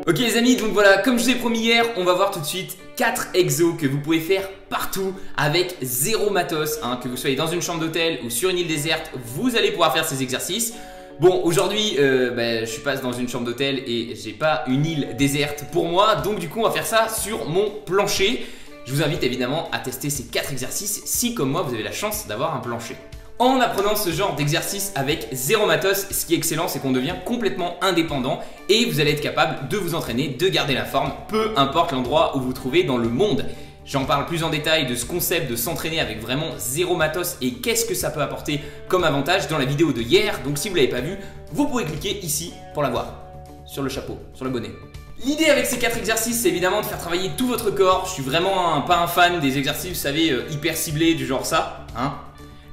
Ok les amis, donc voilà, comme je vous ai promis hier, on va voir tout de suite 4 exos que vous pouvez faire partout avec zéro matos, hein, que vous soyez dans une chambre d'hôtel ou sur une île déserte, vous allez pouvoir faire ces exercices. Bon, aujourd'hui, je suis pas dans une chambre d'hôtel et j'ai pas une île déserte pour moi, donc du coup on va faire ça sur mon plancher. Je vous invite évidemment à tester ces 4 exercices si comme moi vous avez la chance d'avoir un plancher. En apprenant ce genre d'exercice avec zéro matos, ce qui est excellent, c'est qu'on devient complètement indépendant et vous allez être capable de vous entraîner, de garder la forme, peu importe l'endroit où vous vous trouvez dans le monde. J'en parle plus en détail de ce concept de s'entraîner avec vraiment zéro matos et qu'est-ce que ça peut apporter comme avantage dans la vidéo de hier. Donc si vous ne l'avez pas vu, vous pouvez cliquer ici pour la voir, sur le chapeau, sur le bonnet. L'idée avec ces 4 exercices, c'est évidemment de faire travailler tout votre corps. Je suis vraiment pas un fan des exercices, vous savez, hyper ciblés du genre ça, hein.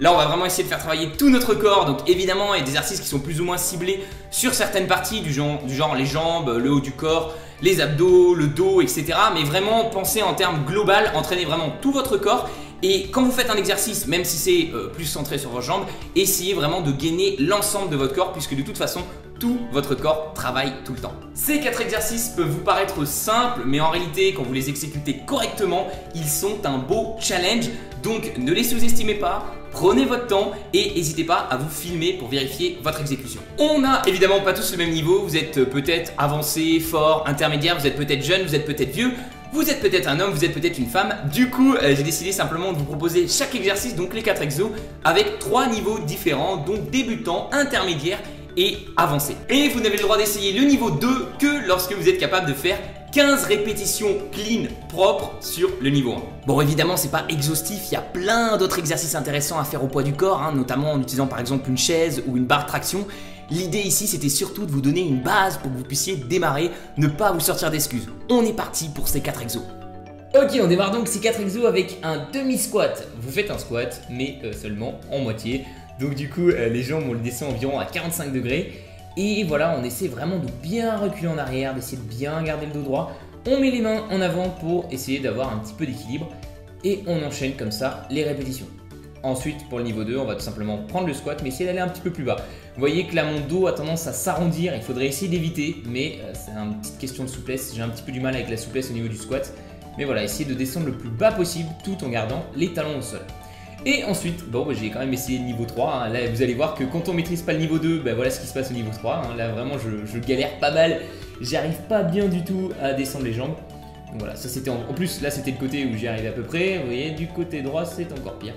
Là on va vraiment essayer de faire travailler tout notre corps, donc évidemment il y a des exercices qui sont plus ou moins ciblés sur certaines parties du genre les jambes, le haut du corps, les abdos, le dos, etc. Mais vraiment pensez en termes global, entraînez vraiment tout votre corps. Et quand vous faites un exercice, même si c'est plus centré sur vos jambes, essayez vraiment de gainer l'ensemble de votre corps puisque de toute façon tout votre corps travaille tout le temps. Ces 4 exercices peuvent vous paraître simples, mais en réalité quand vous les exécutez correctement, ils sont un beau challenge. Donc ne les sous-estimez pas, prenez votre temps et n'hésitez pas à vous filmer pour vérifier votre exécution. On n'a évidemment pas tous le même niveau, vous êtes peut-être avancé, fort, intermédiaire, vous êtes peut-être jeune, vous êtes peut-être vieux, vous êtes peut-être un homme, vous êtes peut-être une femme. Du coup, j'ai décidé simplement de vous proposer chaque exercice, donc les 4 exos, avec 3 niveaux différents, donc débutant, intermédiaire et avancé. Et vous n'avez le droit d'essayer le niveau 2 que lorsque vous êtes capable de faire 15 répétitions clean, propres sur le niveau 1. Bon évidemment c'est pas exhaustif, il y a plein d'autres exercices intéressants à faire au poids du corps, hein, notamment en utilisant par exemple une chaise ou une barre de traction. L'idée ici c'était surtout de vous donner une base pour que vous puissiez démarrer, ne pas vous sortir d'excuses. On est parti pour ces 4 exos. Ok, on démarre donc ces 4 exos avec un demi-squat. Vous faites un squat mais seulement en moitié. Donc du coup les jambes on les descend environ à 45 degrés. Et voilà, on essaie vraiment de bien reculer en arrière, d'essayer de bien garder le dos droit. On met les mains en avant pour essayer d'avoir un petit peu d'équilibre. Et on enchaîne comme ça les répétitions. Ensuite, pour le niveau 2, on va tout simplement prendre le squat, mais essayer d'aller un petit peu plus bas. Vous voyez que là, mon dos a tendance à s'arrondir. Il faudrait essayer d'éviter, mais c'est une petite question de souplesse. J'ai un petit peu du mal avec la souplesse au niveau du squat. Mais voilà, essayez de descendre le plus bas possible tout en gardant les talons au sol. Et ensuite, j'ai quand même essayé le niveau 3, hein. Là vous allez voir que quand on maîtrise pas le niveau 2, voilà ce qui se passe au niveau 3, hein. Là vraiment je galère pas mal, j'arrive pas bien du tout à descendre les jambes. Donc voilà, ça c'était en plus là c'était le côté où j'y arrivais à peu près, vous voyez du côté droit c'est encore pire.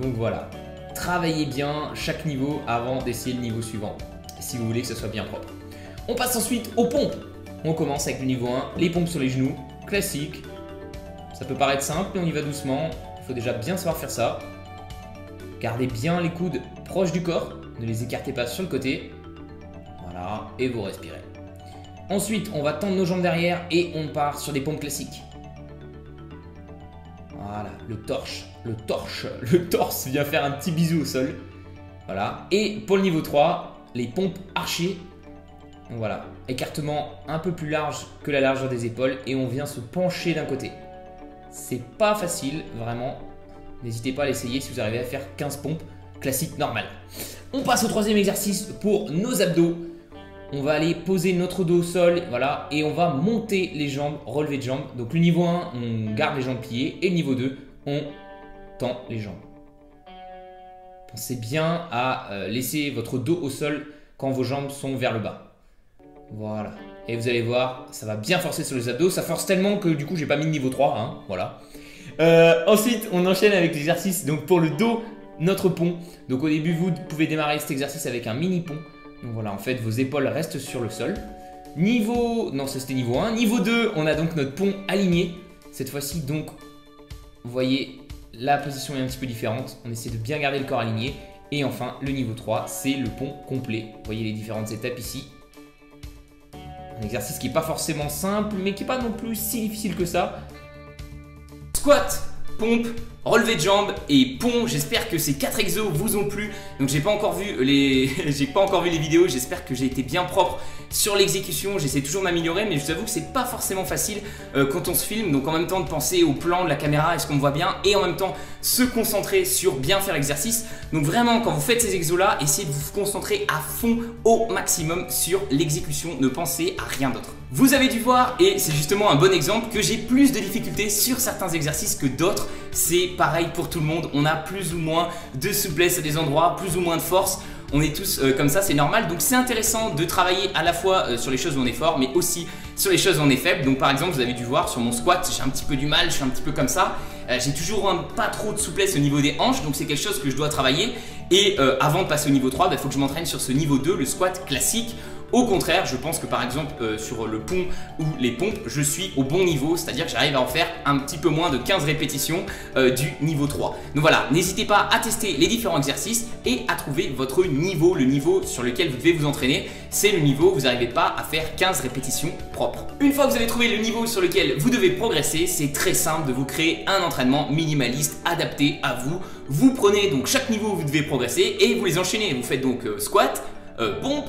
Donc voilà, travaillez bien chaque niveau avant d'essayer le niveau suivant, si vous voulez que ça soit bien propre. On passe ensuite aux pompes. On commence avec le niveau 1, les pompes sur les genoux, classique. Ça peut paraître simple mais on y va doucement. Il faut déjà bien savoir faire ça. Gardez bien les coudes proches du corps, ne les écartez pas sur le côté. Voilà, et vous respirez. Ensuite, on va tendre nos jambes derrière et on part sur des pompes classiques. Voilà, le torse vient faire un petit bisou au sol. Voilà, et pour le niveau 3, les pompes archées. Donc voilà, écartement un peu plus large que la largeur des épaules et on vient se pencher d'un côté. C'est pas facile, vraiment. N'hésitez pas à l'essayer si vous arrivez à faire 15 pompes classiques normales. On passe au 3e exercice pour nos abdos. On va aller poser notre dos au sol, voilà, et on va monter les jambes, relever de jambes. Donc le niveau 1, on garde les jambes pliées, et le niveau 2, on tend les jambes. Pensez bien à laisser votre dos au sol quand vos jambes sont vers le bas. Voilà. Et vous allez voir, ça va bien forcer sur les abdos. Ça force tellement que du coup, j'ai pas mis le niveau 3. Hein, voilà. Ensuite, on enchaîne avec l'exercice. Donc pour le dos, notre pont. Donc au début, vous pouvez démarrer cet exercice avec un mini pont. Donc voilà, en fait, vos épaules restent sur le sol. Non, ça c'était niveau 1. Niveau 2, on a donc notre pont aligné. Cette fois-ci, donc, vous voyez, la position est un petit peu différente. On essaie de bien garder le corps aligné. Et enfin, le niveau 3, c'est le pont complet. Vous voyez les différentes étapes ici. Un exercice qui n'est pas forcément simple, mais qui n'est pas non plus si difficile que ça. Squat, pompe, relevé de jambes et pont. J'espère que ces 4 exos vous ont plu. Donc j'ai pas encore vu les vidéos. J'espère que j'ai été bien propre sur l'exécution. J'essaie toujours de m'améliorer, mais je vous avoue que c'est pas forcément facile quand on se filme. Donc en même temps de penser au plan de la caméra, est-ce qu'on me voit bien, et en même temps se concentrer sur bien faire l'exercice. Donc vraiment, quand vous faites ces exos là, essayez de vous concentrer à fond au maximum sur l'exécution. Ne pensez à rien d'autre. Vous avez dû voir, et c'est justement un bon exemple, que j'ai plus de difficultés sur certains exercices que d'autres. C'est pareil pour tout le monde, on a plus ou moins de souplesse à des endroits, plus ou moins de force. On est tous comme ça, c'est normal. Donc c'est intéressant de travailler à la fois sur les choses où on est fort, mais aussi sur les choses où on est faible. Donc par exemple, vous avez dû voir sur mon squat, j'ai un petit peu du mal, je suis un petit peu comme ça. J'ai toujours pas trop de souplesse au niveau des hanches, donc c'est quelque chose que je dois travailler. Et avant de passer au niveau 3, il faut que je m'entraîne sur ce niveau 2, le squat classique. Au contraire, je pense que par exemple sur le pont ou les pompes, je suis au bon niveau, c'est-à-dire que j'arrive à en faire un petit peu moins de 15 répétitions du niveau 3. Donc voilà, n'hésitez pas à tester les différents exercices et à trouver votre niveau, le niveau sur lequel vous devez vous entraîner. C'est le niveau où vous n'arrivez pas à faire 15 répétitions propres. Une fois que vous avez trouvé le niveau sur lequel vous devez progresser, c'est très simple de vous créer un entraînement minimaliste adapté à vous. Vous prenez donc chaque niveau où vous devez progresser et vous les enchaînez. Vous faites donc squat, pompe,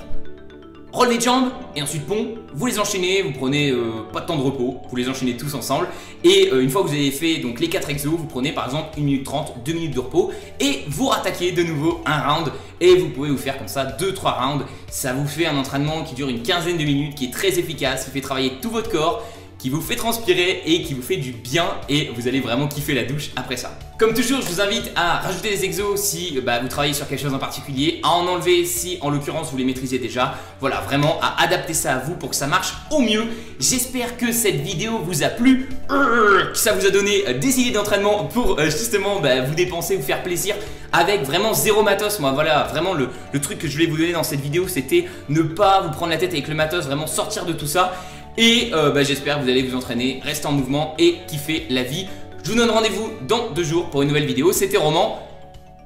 relevé de jambes et ensuite pont, vous les enchaînez, vous prenez pas de temps de repos, vous les enchaînez tous ensemble et une fois que vous avez fait donc les 4 exos, vous prenez par exemple 1 minute 30, 2 minutes de repos et vous rattaquez de nouveau un round et vous pouvez vous faire comme ça 2-3 rounds. Ça vous fait un entraînement qui dure une quinzaine de minutes, qui est très efficace, qui fait travailler tout votre corps, qui vous fait transpirer et qui vous fait du bien, et vous allez vraiment kiffer la douche après ça. Comme toujours, je vous invite à rajouter des exos si vous travaillez sur quelque chose en particulier, à en enlever si en l'occurrence vous les maîtrisez déjà. Voilà, vraiment à adapter ça à vous pour que ça marche au mieux. J'espère que cette vidéo vous a plu, que ça vous a donné des idées d'entraînement pour justement vous dépenser, vous faire plaisir avec vraiment zéro matos. Moi voilà, vraiment le truc que je voulais vous donner dans cette vidéo, c'était ne pas vous prendre la tête avec le matos, vraiment sortir de tout ça. Et j'espère que vous allez vous entraîner, rester en mouvement et kiffer la vie. Je vous donne rendez-vous dans 2 jours pour une nouvelle vidéo. C'était Roman,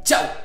ciao!